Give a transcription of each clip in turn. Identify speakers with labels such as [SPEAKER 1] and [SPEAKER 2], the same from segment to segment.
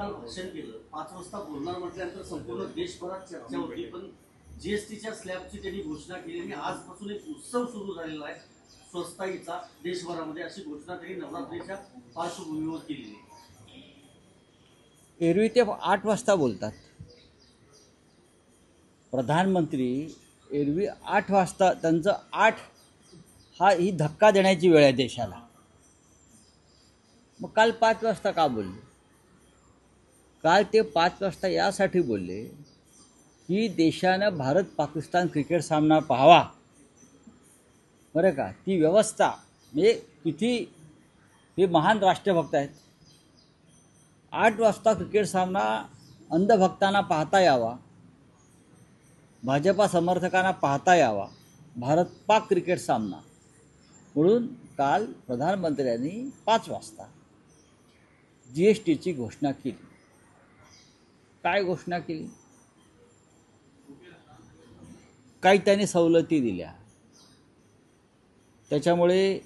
[SPEAKER 1] काल भाषण केलं 5 वाजता बोलणार म्हटल्यानंतर संपूर्ण देशभरात चर्चा होती, पण जीएसटीच्या स्लॅबची त्यांनी घोषणा केली आणि आजपासून एक उत्सव सुरू झालेला आहे स्वस्ताईचा देशभरामध्ये, अशी घोषणा त्यांनी नवरात्रीच्या पार्श्वभूमीवर केलेली आहे.
[SPEAKER 2] एरवी ते 8 वाजता बोलतात. प्रधानमंत्री एरवी 8 वाजता, त्यांचं 8 ही धक्का देण्याची वेळ आहे देशाला. मग काल 5 वाजता का बोलले? काल ते 5 वाजता यासाठी बोलले की देशानं भारत पाकिस्तान क्रिकेट सामना पाहावा, बरं का. ती व्यवस्था म्हणजे किती हे महान राष्ट्रभक्त आहेत. 8 वाजता क्रिकेट सामना अंधभक्तांना पाहता यावा, भाजपा समर्थकांना पाहता यावा, भारत पाक क्रिकेट सामना, म्हणून काल प्रधानमंत्र्यांनी 5 वाजता जीएसटीची घोषणा केली. काय घोषणा केली? काही त्यांनी सवलती दिल्या. त्याच्यामुळे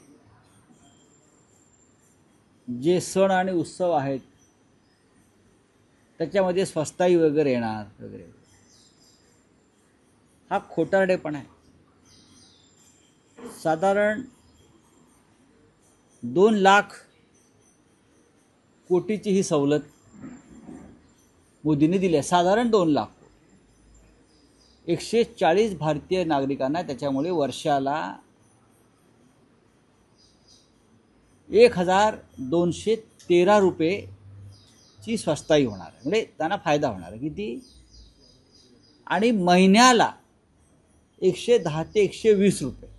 [SPEAKER 2] जे सण आणि उत्सव आहेत त्याच्यामध्ये स्वस्ताई वगैरे येणार वगैरे. हा खोटारडेपणा आहे. साधारण 2 लाख कोटीची ही सवलत मोदींनी दिली आहे. साधारण 2 लाख. 140 भारतीय नागरिकांना त्याच्यामुळे वर्षाला 1213 रुपयेची स्वस्ताई होणार आहे. म्हणजे त्यांना फायदा होणार आहे. किती? आणि महिन्याला 110 ते 120 रुपये.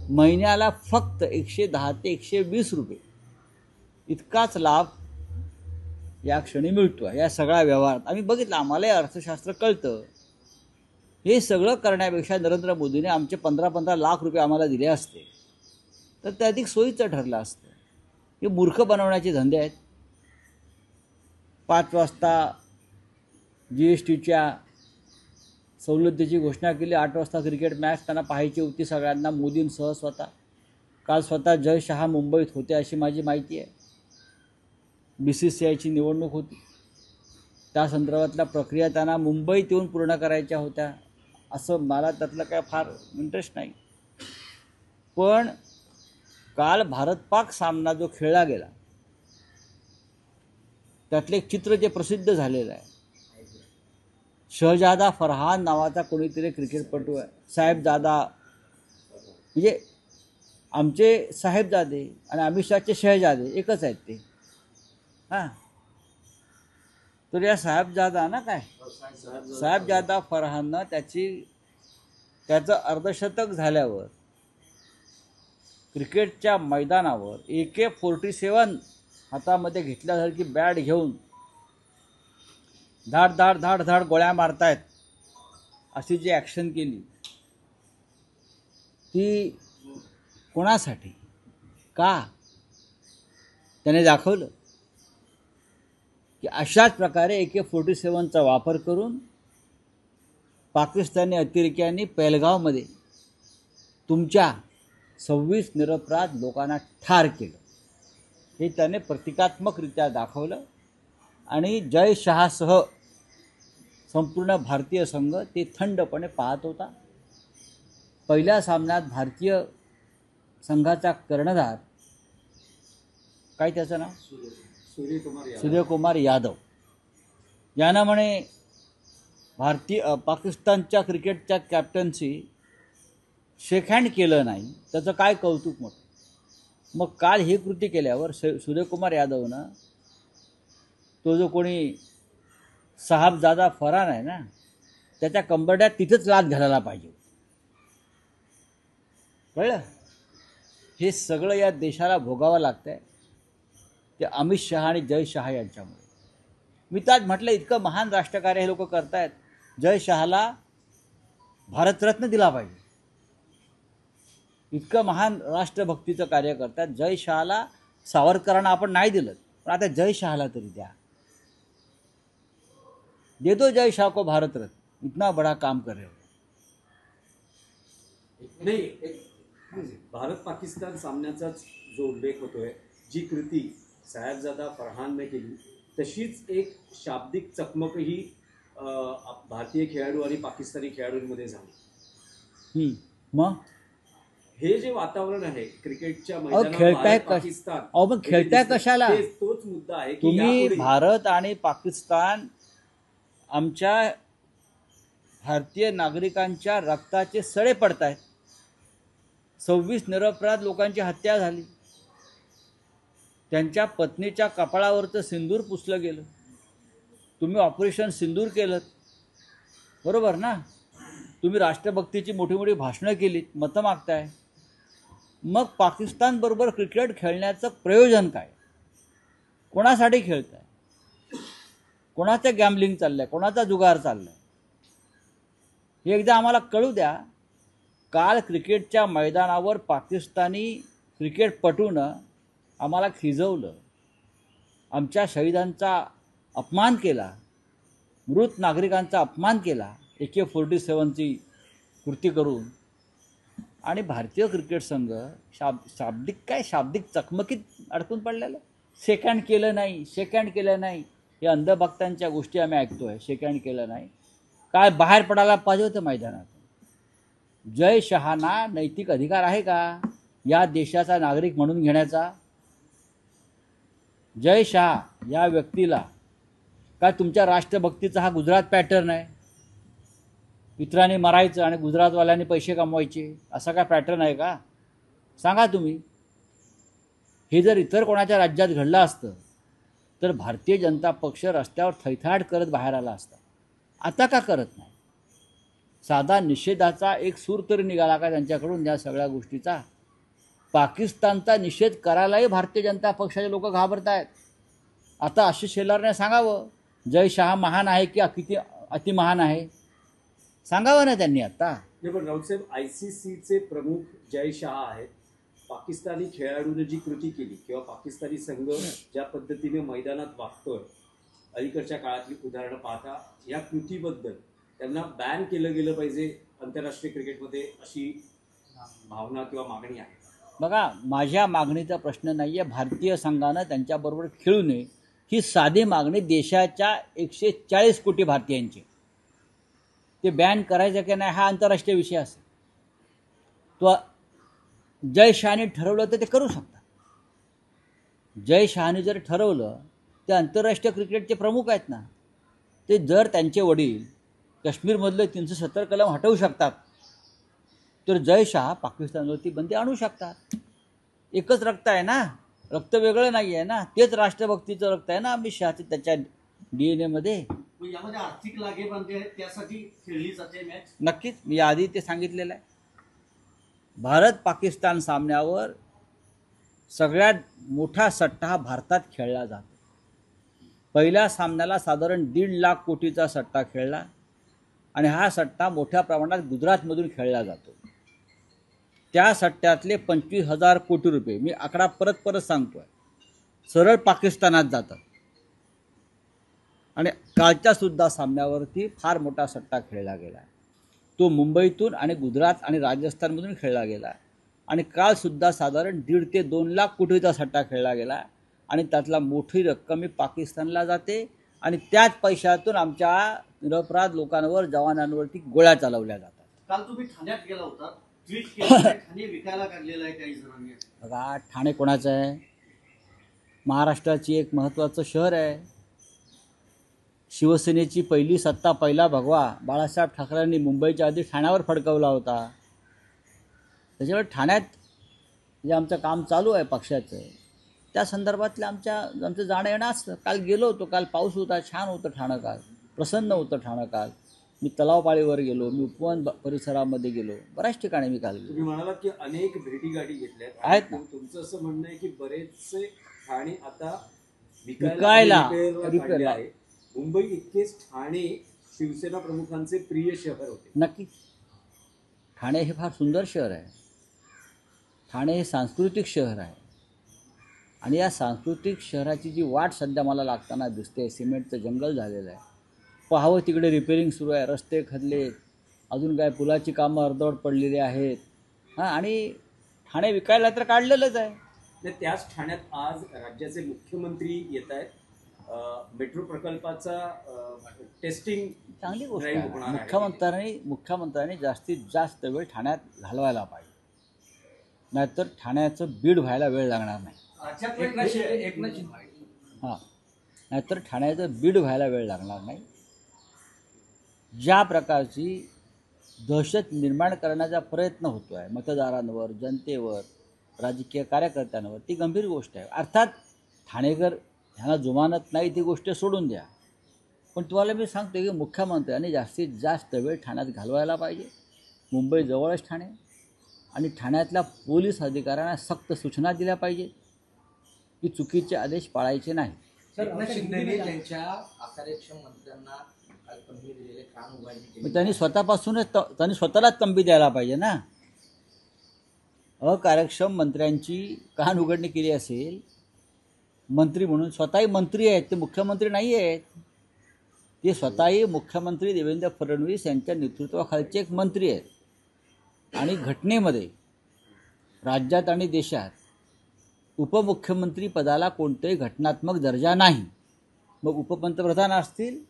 [SPEAKER 2] महिन्याला फक्त 110 ते 120 रुपये इतकाच लाभ या क्षणी मिळतो आहे. या सगळ्या व्यवहारात आम्ही बघितलं, आम्हालाही अर्थशास्त्र कळतं. हे सगळं करण्यापेक्षा नरेंद्र मोदीने आमचे 15-15 लाख रुपये आम्हाला दिले असते तर ते अधिक सोयीचं ठरलं असतं. हे मूर्ख बनवण्याचे धंदे आहेत. 5 वाजता जीएसटीच्या सवलतीची घोषणा केली. 8 वाजता क्रिकेट मॅच त्यांना पाहायची होती सगळ्यांना, मोदींसह स्वतः. काल स्वतः जय शहा मुंबईत होते अशी माझी माहिती आहे. BCCIची निवडणूक होती, त्या संदर्भातल्या प्रक्रिया त्यांना मुंबईत येऊन पूर्ण करायच्या होत्या. असं मला त्यातलं काय फार इंटरेस्ट नाही. पण काल भारत पाक सामना जो खेळला गेला त्यातले एक चित्र जे प्रसिद्ध झालेलं आहे, शहजादा फरहान नावाचा कोणीतरी क्रिकेटपटू आहे. साहेबजादा म्हणजे आमचे साहेबजादे आणि अमित शहाचे शहजादे एकच आहेत ते. हां, तर या साहेबजादा ना काय साहेबजादा फरहाननं त्याचं अर्धशतक झाल्यावर क्रिकेटच्या मैदानावर AK-47 हातामध्ये घेतल्यासारखी बॅट घेऊन धाड धाड धाड धाड गोळ्या मारतायत अशी जी ॲक्शन केली ती कोणासाठी, का? त्याने दाखवलं की अशाच प्रकारे AK-47चा वापर करून पाकिस्तानी अतिरेक्यांनी पहलगावमध्ये तुमच्या 26 निरपराध लोकांना ठार केलं. हे त्याने प्रतिकात्मकरित्या दाखवलं आणि जय शहासह संपूर्ण भारतीय संघ ते थंडपणे पाहत होता. पहिल्या सामन्यात भारतीय संघाचा कर्णधार, काय त्याचं नाव, सूर्यकुमार यादव, यानं म्हणे पाकिस्तानच्या क्रिकेटच्या कॅप्टनशी शेक हँड केलं नाही, त्याचं काय कौतुक मोठं. मग काल ही कृती केल्यावर सूर्यकुमार यादवनं तो जो कोणी साहबजादा फरहान आहे ना त्याच्या कंबरड्यात तिथंच लाथ घालायला पाहिजे. कळलं? हे सगळं या देशाला भोगावं लागतंय ते अमित शहा आणि जय शहा यांच्यामुळे. मी तर आज म्हटलं, इतकं महान राष्ट्रकार्य हे लोक करतायत. जय शहाला भारतरत्न दिला पाहिजे. इतकं महान राष्ट्रभक्तीचं कार्य करतात. जय शहाला सावरकरांना आपण नाही दिलं, पण आता जय शहाला तरी द्या. दे दो जय शाह को भारत रत्न, इतना बड़ा काम कर रहे हो.
[SPEAKER 3] नाही, भारत पाकिस्तान सामन्याचाच जो उल्लेख होतोय, जी कृती सयाबजादा फरहानने केली तशीच एक शाब्दिक चकमकही भारतीय खेळाडू आणि पाकिस्तानी खेळाडूंमध्ये झाली.
[SPEAKER 2] मग
[SPEAKER 3] हे जे वातावरण आहे क्रिकेटच्या
[SPEAKER 2] अहो
[SPEAKER 3] मैदानावर
[SPEAKER 2] खेळताय
[SPEAKER 3] भारत पाकिस्तान
[SPEAKER 2] अहो मग खेळताय कशाला
[SPEAKER 3] तोच मुद्दा आहे की
[SPEAKER 2] तुम्ही?
[SPEAKER 3] यापुढे
[SPEAKER 2] भारत आणि पाकिस्तान आमच्या भारतीय नागरिकांच्या रक्ताचे सडे पडतायत. 26 निरपराध लोकांची हत्या झाली. त्यांच्या पत्नीच्या कपाळावरचं सिंदूर पुसलं गेलं. तुम्ही ऑपरेशन सिंदूर केलं, बरोबर ना? तुम्ही राष्ट्रभक्तीची मोठी मोठी भाषणं केलीत, मतं मागताय. मग पाकिस्तानबरोबर क्रिकेट खेळण्याचं प्रयोजन काय? कोणासाठी खेळताय? कोणाचं गॅम्बलिंग चाललंय? कोणाचा जुगार चाललाय? हे एकदा आम्हाला कळू द्या. काल क्रिकेटच्या मैदानावर पाकिस्तानी क्रिकेटपटूनं आम्हाला खिजवलं, आमच्या शहीदांचा अपमान केला, मृत नागरिकांचा अपमान केला AK-47ची कृती करून. आणि भारतीय क्रिकेट संघ शाब्दिक चकमकीत अडकून पडलेलं. शेक हँड केलं नाही, शेक हँड केलं नाही, हे अंधभक्तांच्या गोष्टी आम्ही ऐकतोय. शेक हँड केलं नाही, काय बाहेर पडायला पाहिजे होतं मैदानात. जय शहाना नैतिक अधिकार आहे का या देशाचा नागरिक म्हणून घेण्याचा? जय शहा या व्यक्तीला काय तुमच्या राष्ट्रभक्तीचा हा गुजरात पॅटर्न आहे? इतरांनी मरायचं आणि गुजरातवाल्यांनी पैसे कमवायचे, असा काय पॅटर्न आहे का? सांगा तुम्ही. हे जर इतर कोणाच्या राज्यात घडलं असतं तर भारतीय जनता पक्ष रस्त्यावर थैथाट करत बाहेर आला असता. आता का करत नाही? साधा निषेधाचा एक सूर तरी निघाला का त्यांच्याकडून या सगळ्या गोष्टीचा? पाकिस्तानचा निषेध करायलाही भारतीय जनता पक्षाचे लोक घाबरत आहेत. आता आशिष शेलारने सांगावं, जय शहा महान आहे की किती अतिमहान आहे? सांगावं ना त्यांनी आता.
[SPEAKER 3] नाही पण राऊतसाहेब, ICCचे प्रमुख जय शहा आहेत. पाकिस्तानी खेळाडूने जी कृती केली किंवा पाकिस्तानी संघ ज्या पद्धतीने मैदानात वागतोय, अलीकडच्या काळातली उदाहरणं पाहता या कृतीबद्दल त्यांना बॅन केलं गेलं पाहिजे आंतरराष्ट्रीय क्रिकेटमध्ये, अशी भावना किंवा मागणी आहे.
[SPEAKER 2] बघा, माझ्या मागणीचा प्रश्न नाही आहे. भारतीय संघानं त्यांच्याबरोबर खेळू नये ही साधी मागणी देशाच्या 140 कोटी भारतीयांची. ते बॅन करायचं की नाही हा आंतरराष्ट्रीय विषय असेल. तो जय शहाने ठरवलं तर ते करू शकतात. जय शहाने जर ठरवलं, ते आंतरराष्ट्रीय क्रिकेटचे प्रमुख आहेत ना, ते जर त्यांचे वडील काश्मीरमधलं 370 कलम हटवू शकतात तर जय शहा पाकिस्तानवरती बंदी आणू शकतात. एकच रक्त आहे ना, रक्त वेगळं नाही आहे ना, तेच राष्ट्रभक्तीचं रक्त आहे ना अमित शहाचे त्याच्या DNA मध्ये.
[SPEAKER 1] यामध्ये आर्थिक लागेबांधे आहेत, त्यासाठी खेळली जाते मॅच.
[SPEAKER 2] नक्कीच, मी आधी ते सांगितलेलं आहे. भारत पाकिस्तान सामन्यावर सगळ्यात मोठा सट्टा हा भारतात खेळला जातो. पहिल्या सामन्याला साधारण 1.5 लाख कोटीचा सट्टा खेळला आणि हा सट्टा मोठ्या प्रमाणात गुजरातमधून खेळला जातो. त्या सट्ट्यातले 25,000 कोटी रुपये, मी आकडा परत सांगतोय, सरळ पाकिस्तानात जातात. आणि कालच्या सुद्धा सामन्यावरती फार मोठा सट्टा खेळला गेला आहे. तो मुंबईतून आणि गुजरात आणि राजस्थानमधून खेळला गेला आहे. आणि कालसुद्धा साधारण 1.5 ते 2 लाख कोटीचा सट्टा खेळला गेला आहे. आणि त्यातला मोठी रक्कम पाकिस्तानला जाते आणि त्याच पैशातून आमच्या निरपराध लोकांवर, जवानांवरती गोळ्या चालवल्या जातात.
[SPEAKER 1] काल तुम्ही ठाण्यात गेला होता, ट्विट केलं, ठाणे विकायला काढलेलं आहे काही जणांनी.
[SPEAKER 2] बघा, ठाणे कोणाचं आहे? महाराष्ट्राची एक महत्त्वाचं शहर आहे. शिवसेनेची पहिली सत्ता, पहिला भगवा बाळासाहेब ठाकरेंनी मुंबईच्या आधी ठाण्यावर फडकवला होता. त्याच्यामुळे ठाण्यात जे आमचं काम चालू आहे पक्षाचं, त्या संदर्भातलं आमचं जाणं येणं असतं. काल गेलो होतो, काल पाऊस होता, छान होतं ठाणं, काल प्रसन्न होतं ठाणं. काल मी तलावपाळीवर गेलो, मी उपवन परिसरामध्ये गेलो, बऱ्याच ठिकाणी मी काल गेलो.
[SPEAKER 3] तुम्ही म्हणालात की अनेक भेटीगाठी घेतल्यात
[SPEAKER 2] आहेत ना.
[SPEAKER 3] तुमचं असं म्हणणं आहे की बरेचसे ठाणे आता
[SPEAKER 2] विकायला
[SPEAKER 3] रिपेअरला आहे. मुंबई इतकेच ठाणे शिवसेना प्रमुखांचे प्रिय शहर होते.
[SPEAKER 2] नक्की, ठाणे हे फार सुंदर शहर आहे. ठाणे हे सांस्कृतिक शहर आहे. आणि या सांस्कृतिक शहराची जी वाट सध्या मला लागताना दिसते, सिमेंटचं जंगल झालेलं आहे. पाहावं तिकडे रिपेअरिंग सुरू आहे, रस्ते खदलेत, अजून काय पुलाची कामं अर्धवट पडलेली आहेत. आणि ठाणे विकायला तर काढलेलंच आहे.
[SPEAKER 3] तर त्याच ठाण्यात आज राज्याचे मुख्यमंत्री येत आहेत. मेट्रो प्रकल्पाचा टेस्टिंग
[SPEAKER 2] चांगली गोष्ट
[SPEAKER 3] ड्राईव्ह
[SPEAKER 2] आहे.
[SPEAKER 3] होणार आहे.
[SPEAKER 2] मुख्यमंत्र्यांनी जास्तीत जास्त वेळ ठाण्यात घालवायला पाहिजे, नाहीतर ठाण्याचं बीड व्हायला वेळ लागणार नाही. हां, नाहीतर ठाण्याचं बीड व्हायला वेळ लागणार नाही. ज्या प्रकारची दहशत निर्माण करण्याचा प्रयत्न होतो आहे मतदारांवर, जनतेवर, राजकीय कार्यकर्त्यांवर, ती गंभीर गोष्ट आहे. अर्थात ठाणेकर ह्यांना जुमानत नाही ती गोष्ट सोडून द्या, पण तुम्हाला मी सांगतो की मुख्यमंत्र्यांनी जास्तीत जास्त वेळ ठाण्यात घालवायला पाहिजे. मुंबई जवळच ठाणे, आणि ठाण्यातल्या पोलीस अधिकाऱ्यांना सक्त सूचना दिल्या पाहिजेत की चुकीचे आदेश पाळायचे नाही.
[SPEAKER 4] एकनाथ शिंदेने त्यांच्या अकार्यक्षम मंत्र्यांना काल तंबी दिलेले कान उघडणी केली.
[SPEAKER 2] मग त्यांनी स्वतःलाच तंबी द्यायला पाहिजे ना. अकार्यक्षम मंत्र्यांची कान उघडणी केली असेल, मंत्री म्हणून स्वतःही मंत्री आहेत, ते मुख्यमंत्री नाही आहेत. ते स्वतःही मुख्यमंत्री देवेंद्र फडणवीस यांच्या नेतृत्वाखालचे एक मंत्री आहेत. आणि घटनेमध्ये राज्यात आणि देशात उपमुख्यमंत्री पदाला कोणतेही घटनात्मक दर्जा नाही. मग उपपंतप्रधान असतील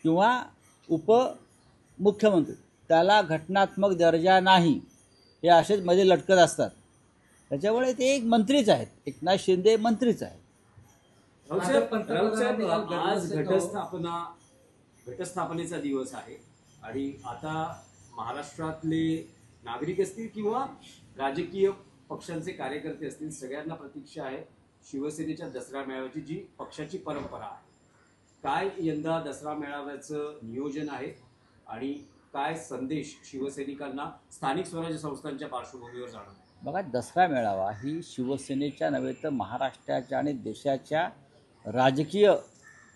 [SPEAKER 2] किंवा उपमुख्यमंत्री, त्याला घटनात्मक दर्जा नाही, हे असेच मध्ये लटकत असतात. त्याच्यामुळे ते एक मंत्रीच आहेत. एकनाथ शिंदे मंत्रीच आहेत.
[SPEAKER 3] राऊत साहेब, आज घटस्थापनेचा दिवस आहे आणि आता महाराष्ट्रातले नागरिक असतील किंवा राजकीय पक्षांचे कार्यकर्ते असतील, सगळ्यांना प्रतीक्षा आहे शिवसेनेच्या दसरा मेळाव्याची, जी पक्षाची परंपरा आहे. काय यंदा दसरा मेळाव्याचं नियोजन आहे आणि काय संदेश शिवसैनिकांना स्थानिक स्वराज्य संस्थांच्या पार्श्वभूमीवर जाणार आहे?
[SPEAKER 2] बघा, दसरा मेळावा ही शिवसेनेच्या नव्हे तर महाराष्ट्राच्या आणि देशाच्या राजकीय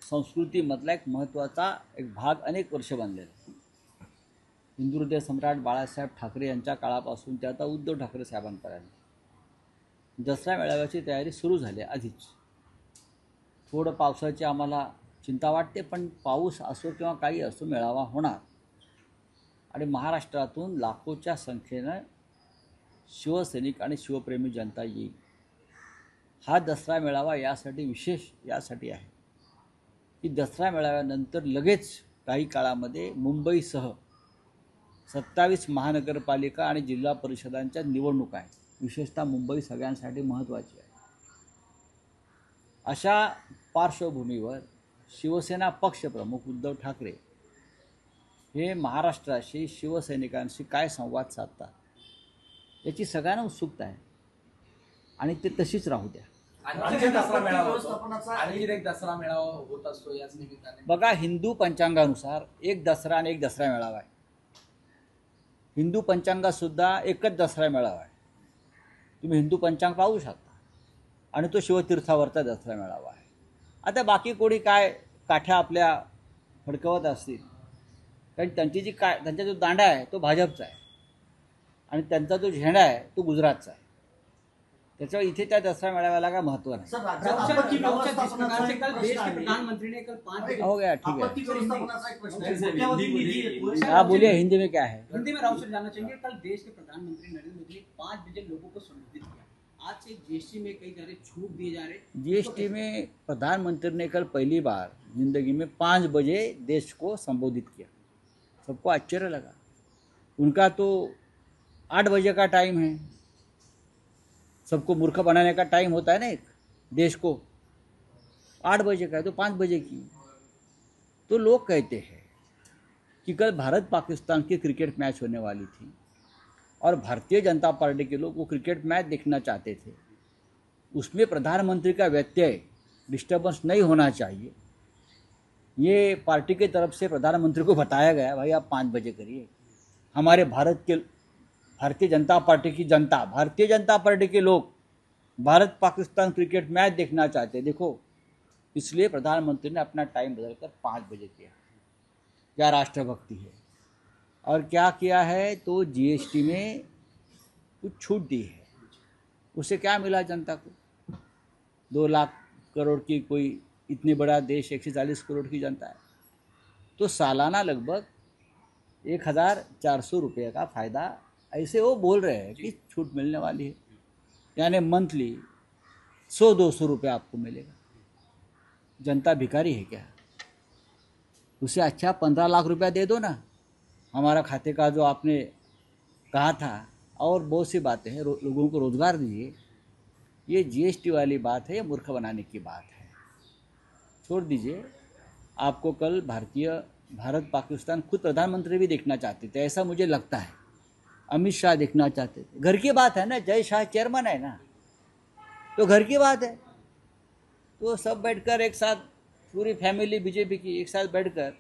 [SPEAKER 2] संस्कृतीमधला एक महत्त्वाचा एक भाग अनेक वर्ष बनलेला आहे. हिंदुहृदय सम्राट बाळासाहेब ठाकरे यांच्या काळापासून ते आता उद्धव ठाकरे साहेबांपर्यंत दसरा मेळाव्याची तयारी सुरू झाली आधीच. थोडं पावसाची आम्हाला चिंता वाटते, पण पाऊस असो किंवा काही असो मेळावा होणार आणि महाराष्ट्रातून लाखोच्या संख्येनं शिवसैनिक आणि शिवप्रेमी जनता येईल. हा दसरा मेळावा विशेष यासाठी आहे की दसरा मेळाव्यानंतर लगेच काही काळामध्ये मुंबईसह 27 महानगरपालिका आणि जिल्हा परिषदांच्या निवडणुका आहेत. विशेषतः मुंबई सगळ्यांसाठी महत्त्वाची आहे. अशा पार्श्वभूमीवर शिवसेना पक्षप्रमुख उद्धव ठाकरे हे महाराष्ट्राशी, शिवसैनिकांशी काय संवाद साधतात याची सगळ्यांना उत्सुकता आहे आणि ते तशीच राहू द्या.
[SPEAKER 4] आणखी एक दसरा मेळावा होत असतो याच निमित्ताने.
[SPEAKER 2] बघा, हिंदू पंचांगानुसार एक दसरा आणि एक दसरा मेळावा आहे. हिंदू पंचांगातसुद्धा एकच दसरा मेळावा आहे. तुम्ही हिंदू पंचांग पाहू शकता आणि तो शिवतीर्थावरचा दसरा मेळावा आहे. आता बाकी कोणी काय काठ्या आपल्या फडकवत असतील, कारण त्यांचा जो दांडा आहे तो भाजपचा आहे आणि त्यांचा जो झेंडा आहे तो गुजरातचा आहे. त्याच्यावर इथे त्या दसरा मेळाव्याला काय महत्त्व नाही. हो गया, ठीक है. हाँ बोलिए, हिंदी में क्या है?
[SPEAKER 5] हिंदी में राउत सर जानना चाहेंगे, कल देश के प्रधानमंत्री नरेंद्र मोदी ने 5 बिलियन लोगों को संबोधित किया. आज से जीएसटी में कई सारे छूट दिए जा रहे.
[SPEAKER 2] जीएसटी में प्रधानमंत्री ने कल पहली बार जिंदगी में 5 बजे देश को संबोधित किया. सबको आश्चर्य लगा. उनका तो 8 बजे का टाइम है. सबको मूर्ख बनाने का टाइम होता है ना एक देश को. 8 बजे का है तो 5 बजे की. तो लोग कहते हैं कि कल भारत पाकिस्तान की क्रिकेट मैच होने वाली थी और भारतीय जनता पार्टी के लोग वो क्रिकेट मैच देखना चाहते थे. उसमें प्रधानमंत्री का व्यत्यय, डिस्टर्बेंस नहीं होना चाहिए. ये पार्टी की तरफ से प्रधानमंत्री को बताया गया, भाई आप 5 बजे करिए. हमारे भारतीय जनता पार्टी की जनता, भारतीय जनता पार्टी के लोग भारत पाकिस्तान क्रिकेट मैच देखना चाहते हैं. देखो, इसलिए प्रधानमंत्री ने अपना टाइम बदलकर 5 बजे किया. क्या राष्ट्रभक्ति है. और क्या किया है, तो जीएसटी में कुछ छूट दी है. उससे क्या मिला जनता को? 2 लाख करोड़ की कोई इतनी बड़ा देश, 140 करोड़ की जनता है, तो सालाना लगभग 1400 रुपये का फ़ायदा ऐसे वो बोल रहे हैं कि छूट मिलने वाली है. यानी मंथली 100-200 रुपये आपको मिलेगा। जनता भिखारी है क्या? उसे अच्छा 15 लाख रुपया दे दो ना, हमारा खाते का जो आपने कहा था, और बहुत सी बातें हैं, लोगों को रोजगार दीजिए। ये जीएसटी वाली बात है, ये मूर्ख बनाने की बात है, छोड़ दीजिए। आपको कल भारत पाकिस्तान खुद प्रधानमंत्री भी देखना चाहते थे, ऐसा मुझे लगता है। अमित शाह देखना चाहते थे। घर की बात है ना, जय शाह चेयरमैन है ना, तो घर की बात है। तो सब बैठकर एक साथ, पूरी फैमिली बीजेपी की एक साथ बैठकर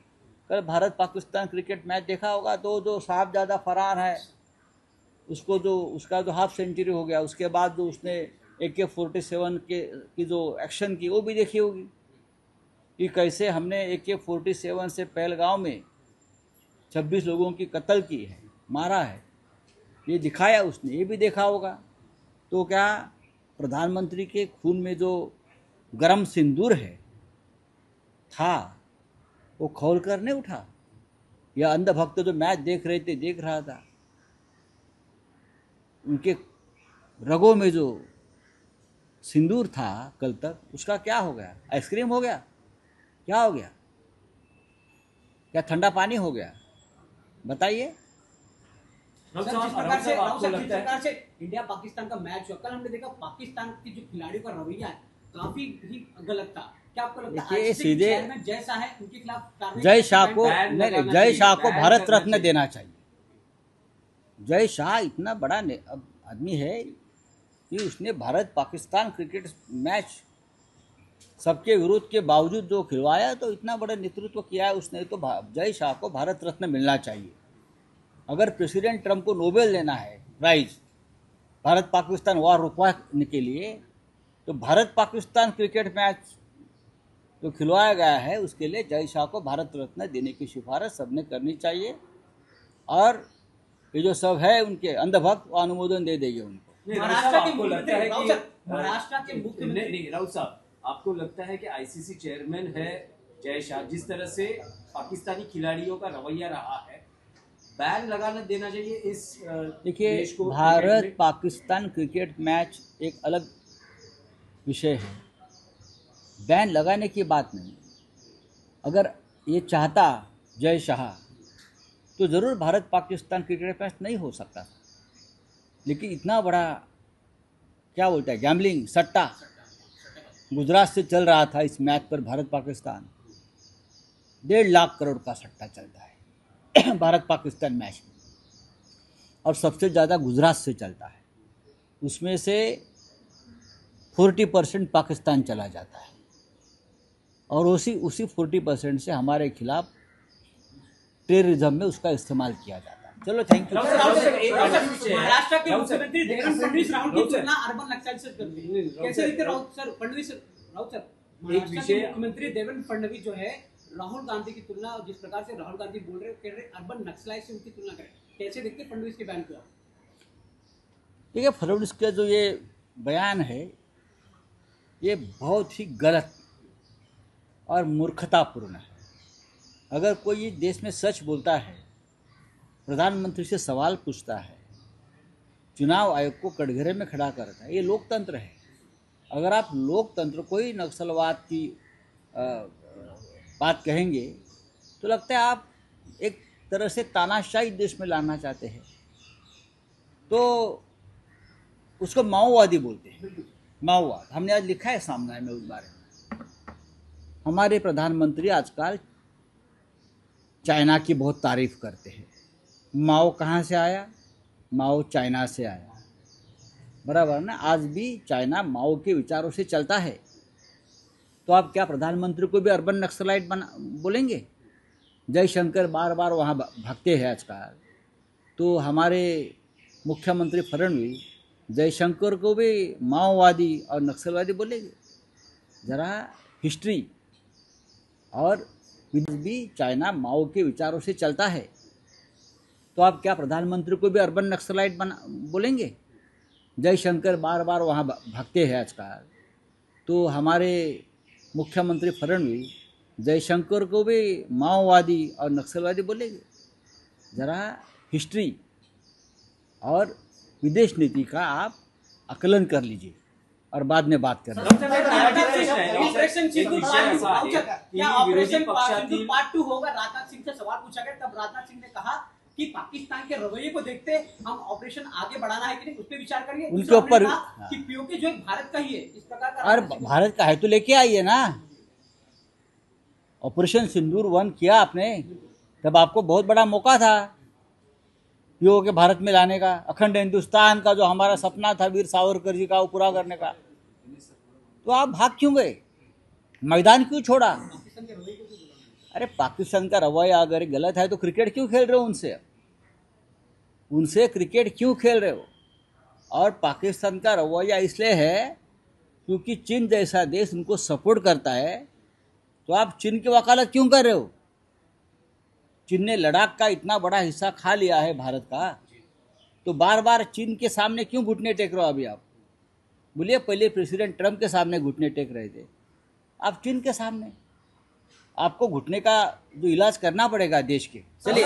[SPEAKER 2] कल भारत पाकिस्तान क्रिकेट मैच देखा होगा। दो साहबजादा फरार है, उसका जो हाफ सेंचुरी हो गया, उसके बाद जो उसने AK-47 की जो एक्शन की, वो भी देखी होगी कि कैसे हमने AK-47 से पहलगांव में 26 लोगों की कत्ल की है, मारा है, ये दिखाया उसने, ये भी देखा होगा। तो क्या प्रधानमंत्री के खून में जो गरम सिंदूर है था, वो खोल कर नहीं उठा? या अंधभक्त जो मैच देख रहा था, उनके रगों में जो सिंदूर था कल तक, उसका क्या हो गया? आइसक्रीम हो गया? क्या हो गया? क्या ठंडा पानी हो गया? बताइए।
[SPEAKER 3] राउत
[SPEAKER 5] सर,
[SPEAKER 3] साहब,
[SPEAKER 5] जिस प्रकार से
[SPEAKER 3] आपको
[SPEAKER 5] जिस
[SPEAKER 3] लगता है
[SPEAKER 5] प्रकार से इंडिया पाकिस्तान का मैच हुआ, कल हमने देखा पाकिस्तान की जो खिलाड़ियों का रवैया है काफी ही गलत था। क्या आपको लगता है
[SPEAKER 2] देखिए,
[SPEAKER 5] ICC के
[SPEAKER 2] सीधे
[SPEAKER 5] चेयरमैन जय शाह है, उनके खिलाफ कार्रवाई
[SPEAKER 2] जय शाह को
[SPEAKER 3] बैन
[SPEAKER 2] नहीं,
[SPEAKER 3] लगाना
[SPEAKER 2] जय
[SPEAKER 3] चाहिए,
[SPEAKER 2] शाह को
[SPEAKER 3] बैन
[SPEAKER 2] भारत
[SPEAKER 3] करना
[SPEAKER 2] रत्न
[SPEAKER 3] चाहिए।
[SPEAKER 2] देना चाहिए। जय शाह इतना बड़ा आदमी है कि उसने भारत पाकिस्तान क्रिकेट मैच सबके विरोध के बावजूद जो खिलवाया, तो इतना बड़ा नेतृत्व किया है उसने, तो जय शाह को भारत रत्न मिलना चाहिए। अगर प्रेसिडेंट ट्रंप को नोबेल देना है प्राइज भारत पाकिस्तान वार रुकवाने के लिए, तो भारत पाकिस्तान क्रिकेट मैच जो खिलवाया गया है उसके लिए जय शाह को भारत रत्न देने की सिफारिश सबने करनी चाहिए। और ये जो सब है उनके अंधभक्त, वो अनुमोदन दे देंगे उनको।
[SPEAKER 3] नहीं,
[SPEAKER 5] महाराष्ट्र के
[SPEAKER 3] आपको लगता है
[SPEAKER 5] मुख्यमंत्री,
[SPEAKER 3] कि
[SPEAKER 5] राउत साहब, महाराष्ट्र के मुख्यमंत्री-
[SPEAKER 3] नहीं, राउत साहब, आपको लगता है कि आईसीसी चेयरमैन है जय शाह, जिस तरह से पाकिस्तानी खिलाड़ियों का रवैया रहा है, बैन लगाना देना चाहिए इस
[SPEAKER 2] देखिए,
[SPEAKER 3] देश को?
[SPEAKER 2] Bharat
[SPEAKER 3] cricket
[SPEAKER 2] Pakistan cricket match एक अलग विषय है, बैन लगाने की बात नहीं। अगर ये चाहता जय शाह तो ज़रूर भारत पाकिस्तान क्रिकेट मैच नहीं हो सकता, लेकिन इतना बड़ा क्या बोलता है, गैम्बलिंग, सट्टा गुजरात से चल रहा था इस मैच पर। भारत पाकिस्तान 1.5 लाख करोड़ का सट्टा चलता है भारत पाकिस्तान मैच में, और सबसे ज़्यादा गुजरात से चलता है। उसमें से 40% पाकिस्तान चला जाता है, और उसी 40% से हमारे खिलाफ टेररिज्म में उसका इस्तेमाल किया जाता है। चलो, थैंक यू।
[SPEAKER 3] राउत साहब, एक
[SPEAKER 5] राउत साहब,
[SPEAKER 3] विषय है।
[SPEAKER 5] महाराष्ट्र के
[SPEAKER 3] राउत साहब,
[SPEAKER 5] मुख्यमंत्री देवेंद्र फडणवीस राहुल की
[SPEAKER 3] राउत साहब,
[SPEAKER 5] तुलना अर्बन नक्सल से करते
[SPEAKER 3] नहीं,
[SPEAKER 5] हैं।
[SPEAKER 3] राउत
[SPEAKER 5] कैसे
[SPEAKER 3] साहब,
[SPEAKER 5] देखते राउत सर फडणवीस, राउत सर, महाराष्ट्र
[SPEAKER 3] विषय-
[SPEAKER 5] के मुख्यमंत्री देवेंद्र फडणवीस जो है राहुल गांधी की तुलना, जिस प्रकार से राहुल गांधी बोल रहे, कह रहे अर्बन नक्सलाइट से उनकी तुलना करें, कैसे देखते फडणवीस के बयान को आप?
[SPEAKER 2] देखिए, फडणवीस का जो ये बयान है, ये बहुत ही गलत और मूर्खतापूर्ण है। अगर कोई देश में सच बोलता है, प्रधानमंत्री से सवाल पूछता है, चुनाव आयोग को कटघरे में खड़ा करता है, ये लोकतंत्र है। अगर आप लोकतंत्र को ही नक्सलवाद की बात कहेंगे, तो लगता है आप एक तरह से तानाशाही देश में लाना चाहते हैं। तो उसको माओवादी बोलते हैं, माओवाद। हमने आज लिखा है सामने में उस बारे में। हमारे प्रधानमंत्री आजकल चाइना की बहुत तारीफ करते हैं। माओ कहाँ से आया? माओ चाइना से आया, बराबर ना। आज भी चाइना माओ के विचारों से चलता है। तो आप क्या प्रधानमंत्री को भी अर्बन नक्सलाइट बोलेंगे? जयशंकर बार बार वहाँ भागते हैं आजकल, तो हमारे मुख्यमंत्री फडणवीस जयशंकर को भी माओवादी और नक्सलवादी बोलेंगे? ज़रा हिस्ट्री और भी चाइना माओ के विचारों से चलता है, तो आप क्या प्रधानमंत्री को भी अर्बन नक्सलाइट बोलेंगे? जयशंकर बार बार वहाँ भागते हैं आजकल, तो हमारे मुख्यमंत्री फडणवीस जयशंकर को भी माओवादी और नक्सलवादी बोलेंगे? ज़रा हिस्ट्री और विदेश नीति का आप आकलन कर लीजिए। और बाद में बात करना।
[SPEAKER 5] ऑपरेशन सिंधूर
[SPEAKER 3] विषय असा आहे की
[SPEAKER 5] क्या
[SPEAKER 3] विरोधी
[SPEAKER 5] ऑपरेशन सिंधूर
[SPEAKER 3] पक्षातील
[SPEAKER 5] पार्ट 2 होगा? राजनाथ सिंह से सवाल पूछा गया, तब राजनाथ सिंह ने कहा कि पाकिस्तान के रवैये को देखते हम ऑपरेशन आगे बढ़ाना है कि नहीं, उस पर विचार करेंगे।
[SPEAKER 2] उनके
[SPEAKER 5] दूसरा
[SPEAKER 2] ऊपर
[SPEAKER 5] उन्होंने कहा कि पीओके जो है भारत का ही है, इस प्रकार का।
[SPEAKER 2] और भारत का है तो लेके आइए ना। ऑपरेशन सिंदूर 1 किया आपने, तब आपको बहुत बड़ा मौका था पीओके के भारत में लाने का। अखंड हिंदुस्तान का जो हमारा सपना था वीर सावरकर जी का, वो पूरा करने का। तो आप भाग क्यों गए? मैदान क्यों छोड़ा? अरे पाकिस्तान का रवैया अगर गलत है तो क्रिकेट क्यों खेल रहे हो उनसे? उनसे क्रिकेट क्यों खेल रहे हो? और पाकिस्तान का रवैया इसलिए है क्योंकि चीन जैसा देश उनको सपोर्ट करता है। तो आप चीन की वकालत क्यों कर रहे हो? चीन ने लद्दाख का इतना बड़ा हिस्सा खा लिया है भारत का, तो बार बार चीन के सामने क्यों घुटने टेक रहे हो? अभी आप बोलिए, पहले प्रेसिडेंट ट्रंप के सामने घुटने टेक रहे थे, आप चीन के सामने। आपको घुटने का जो इलाज करना पड़ेगा देश के। चलिए।